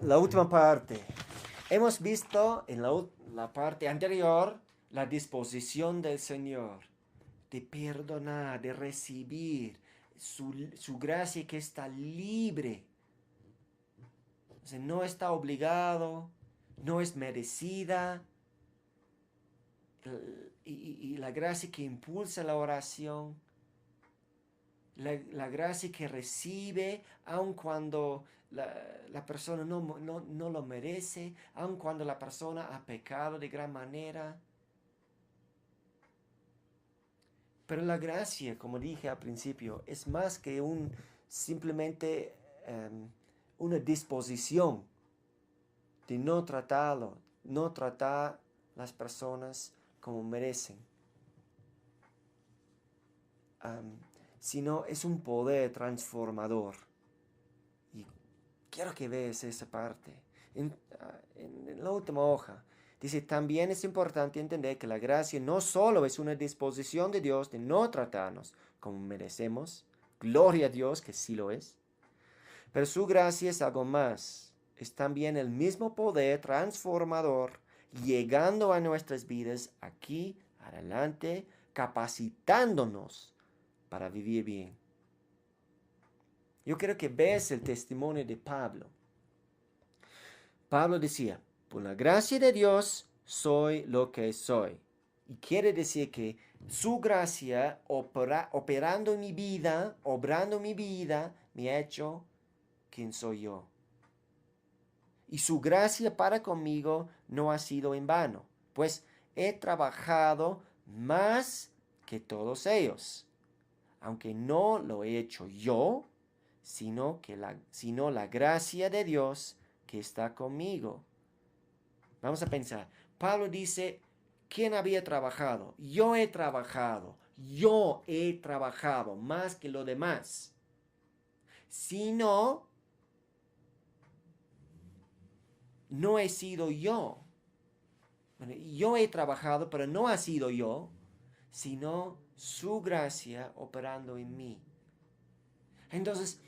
La última parte. Hemos visto en la parte anterior la disposición del Señor de perdonar, de recibir su gracia que está libre. O sea, no está obligado, no es merecida. Y la gracia que impulsa la oración, la gracia que recibe, aun cuando la persona no lo merece, aun cuando la persona ha pecado de gran manera. Pero la gracia, como dije al principio, es más que simplemente una disposición de no tratarlo, no tratar las personas como merecen. Sino es un poder transformador. Y quiero que veas esa parte. En la última hoja dice, también es importante entender que la gracia no solo es una disposición de Dios de no tratarnos como merecemos, gloria a Dios que sí lo es, pero su gracia es algo más. Es también el mismo poder transformador llegando a nuestras vidas aquí, adelante, capacitándonos para vivir bien. Yo quiero que veas el testimonio de Pablo. Pablo decía, por la gracia de Dios soy lo que soy. Y quiere decir que su gracia operando en mi vida, obrando en mi vida, me ha hecho quien soy yo. Y su gracia para conmigo no ha sido en vano, pues he trabajado más que todos ellos. Aunque no lo he hecho yo, sino la gracia de Dios que está conmigo. Vamos a pensar. Pablo dice, ¿quién había trabajado? Yo he trabajado más que lo demás. Si no, no he sido yo. Bueno, yo he trabajado, pero no ha sido yo, sino su gracia operando en mí. Entonces,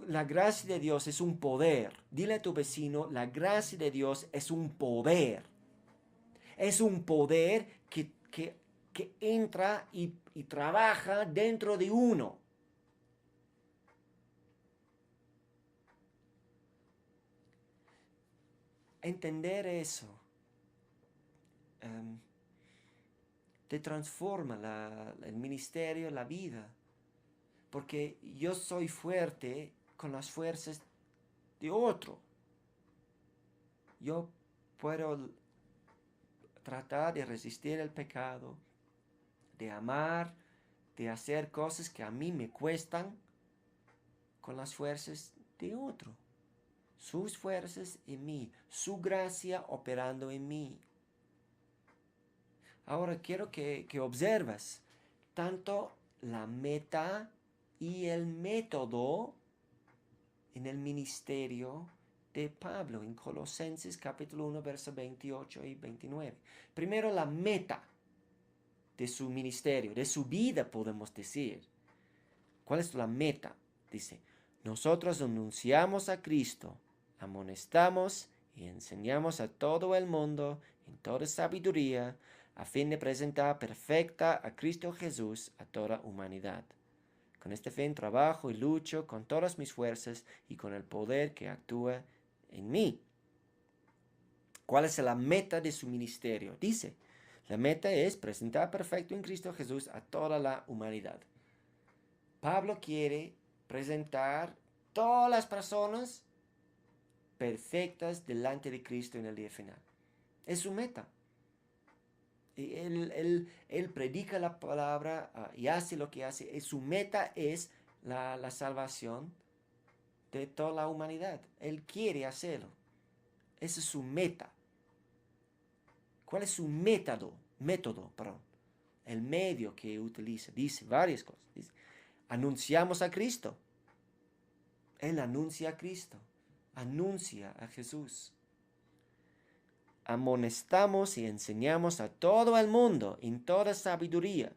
la gracia de Dios es un poder. Dile a tu vecino, la gracia de Dios es un poder. Es un poder que entra y trabaja dentro de uno. Entender eso te transforma el ministerio, la vida. Porque yo soy fuerte con las fuerzas de otro. Yo puedo tratar de resistir el pecado, de amar, de hacer cosas que a mí me cuestan con las fuerzas de otro. Sus fuerzas en mí, su gracia operando en mí. Ahora quiero que observes tanto la meta y el método en el ministerio de Pablo en Colosenses capítulo 1, versos 28 y 29. Primero la meta de su ministerio, de su vida podemos decir. ¿Cuál es la meta? Dice, nosotros anunciamos a Cristo, amonestamos y enseñamos a todo el mundo en toda sabiduría, a fin de presentar perfecta a Cristo Jesús a toda humanidad. Con este fin trabajo y lucho con todas mis fuerzas y con el poder que actúa en mí. ¿Cuál es la meta de su ministerio? Dice, la meta es presentar perfecto en Cristo Jesús a toda la humanidad. Pablo quiere presentar todas las personas perfectas delante de Cristo en el día final. Es su meta. Él predica la palabra y hace lo que hace. Su meta es la salvación de toda la humanidad. Él quiere hacerlo. Esa es su meta. ¿Cuál es su método? El medio que utiliza. Dice varias cosas. Dice, anunciamos a Cristo. Él anuncia a Cristo. Anuncia a Jesús. Amonestamos y enseñamos a todo el mundo en toda sabiduría.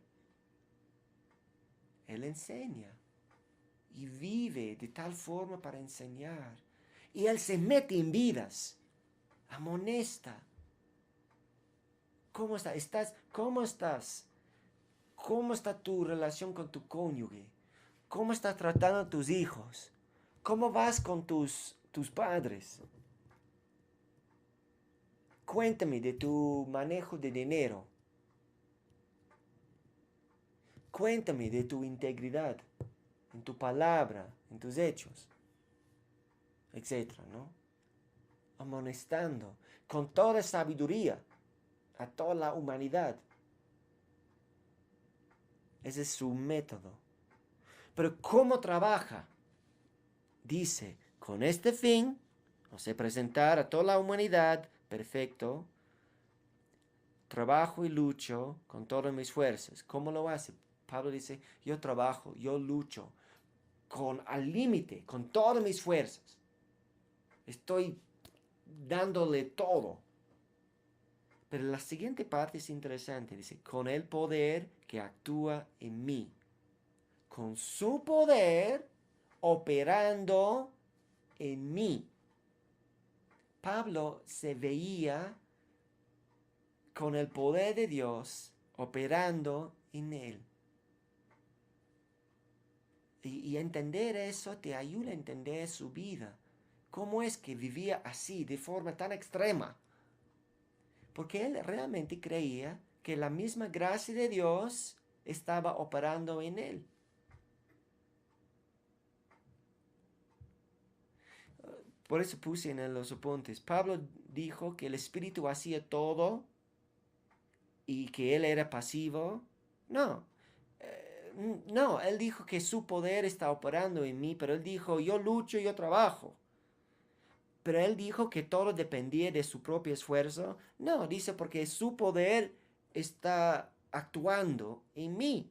Él enseña y vive de tal forma para enseñar. Y Él se mete en vidas, amonesta. ¿Cómo estás? ¿Cómo estás? ¿Cómo está tu relación con tu cónyuge? ¿Cómo estás tratando a tus hijos? ¿Cómo vas con tus padres? Cuéntame de tu manejo de dinero. Cuéntame de tu integridad en tu palabra, en tus hechos, etcétera, ¿no? Amonestando con toda sabiduría a toda la humanidad. Ese es su método. Pero ¿cómo trabaja? Dice, con este fin, o sea, presentar a toda la humanidad perfecto, trabajo y lucho con todas mis fuerzas. ¿Cómo lo hace? Pablo dice, yo trabajo, yo lucho al límite, con todas mis fuerzas. Estoy dándole todo. Pero la siguiente parte es interesante. Dice, con el poder que actúa en mí. Con su poder operando en mí. Pablo se veía con el poder de Dios operando en él. Y entender eso te ayuda a entender su vida. ¿Cómo es que vivía así, de forma tan extrema? Porque él realmente creía que la misma gracia de Dios estaba operando en él. Por eso puse en los apuntes. Pablo dijo que el Espíritu hacía todo y que él era pasivo. No. No, él dijo que su poder está operando en mí, pero él dijo, yo lucho, yo trabajo. Pero él dijo que todo dependía de su propio esfuerzo. No, dice porque su poder está actuando en mí.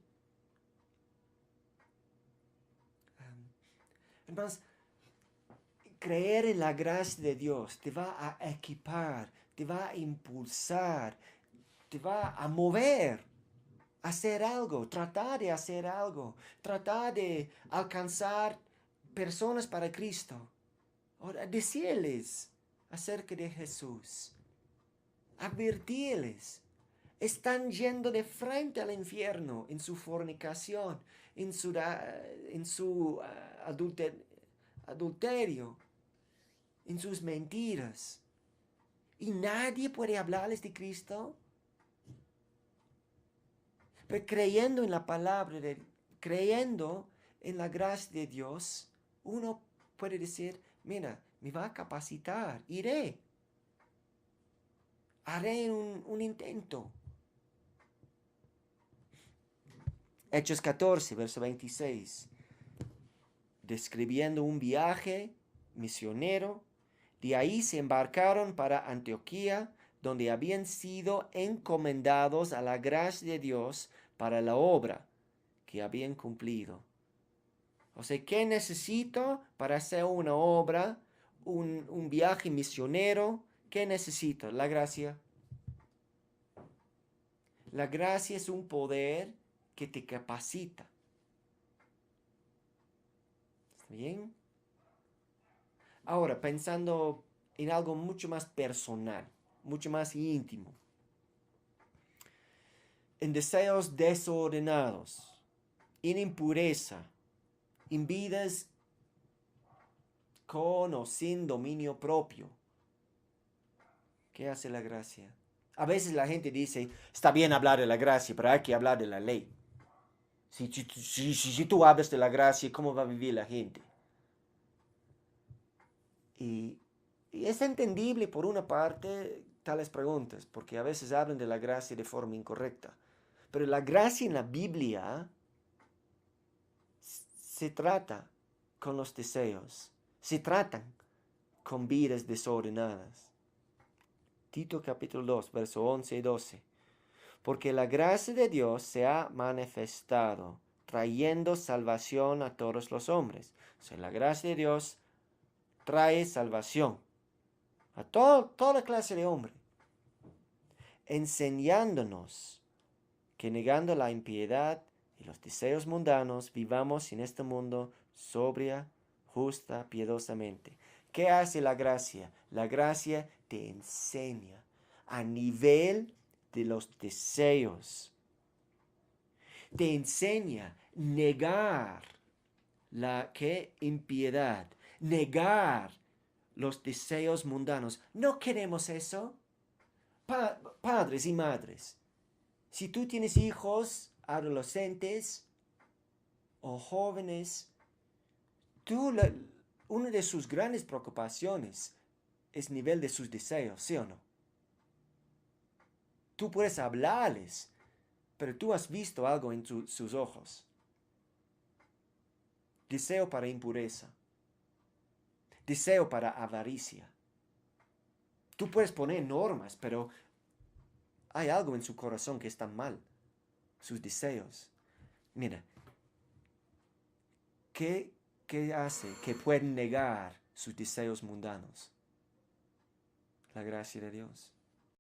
Hermanos, creer en la gracia de Dios te va a equipar, te va a impulsar, te va a mover a hacer algo, tratar de hacer algo, tratar de alcanzar personas para Cristo. Ahora, decirles acerca de Jesús, advertirles, están yendo de frente al infierno en su fornicación, en su adulterio, en sus mentiras. Y nadie puede hablarles de Cristo. Pero creyendo en la palabra, creyendo en la gracia de Dios, uno puede decir, mira, me va a capacitar, iré. Haré un intento. Hechos 14, verso 26. Describiendo un viaje misionero, de ahí se embarcaron para Antioquía, donde habían sido encomendados a la gracia de Dios para la obra que habían cumplido. O sea, ¿qué necesito para hacer una obra, un viaje misionero? ¿Qué necesito? La gracia. La gracia es un poder que te capacita. ¿Está bien? Ahora, pensando en algo mucho más personal, mucho más íntimo. En deseos desordenados, en impureza, en vidas con o sin dominio propio. ¿Qué hace la gracia? A veces la gente dice, está bien hablar de la gracia, pero hay que hablar de la ley. Si tú hablas de la gracia, ¿cómo va a vivir la gente? Y es entendible por una parte tales preguntas, porque a veces hablan de la gracia de forma incorrecta. Pero la gracia en la Biblia se trata con los deseos, se tratan con vidas desordenadas. Tito capítulo 2, verso 11 y 12. Porque la gracia de Dios se ha manifestado, trayendo salvación a todos los hombres. O sea, la gracia de Dios trae salvación a toda clase de hombre, enseñándonos que negando la impiedad y los deseos mundanos, vivamos en este mundo sobria, justa, piadosamente. ¿Qué hace la gracia? La gracia te enseña a nivel de los deseos. Te enseña negar la que impiedad, negar los deseos mundanos. No queremos eso. Padres y madres, si tú tienes hijos adolescentes o jóvenes, una de sus grandes preocupaciones es el nivel de sus deseos, ¿sí o no? Tú puedes hablarles, pero tú has visto algo en sus ojos. Deseo para impureza. Deseo para avaricia. Tú puedes poner normas, pero hay algo en su corazón que está mal. Sus deseos. Mira, ¿qué hace que pueden negar sus deseos mundanos? La gracia de Dios.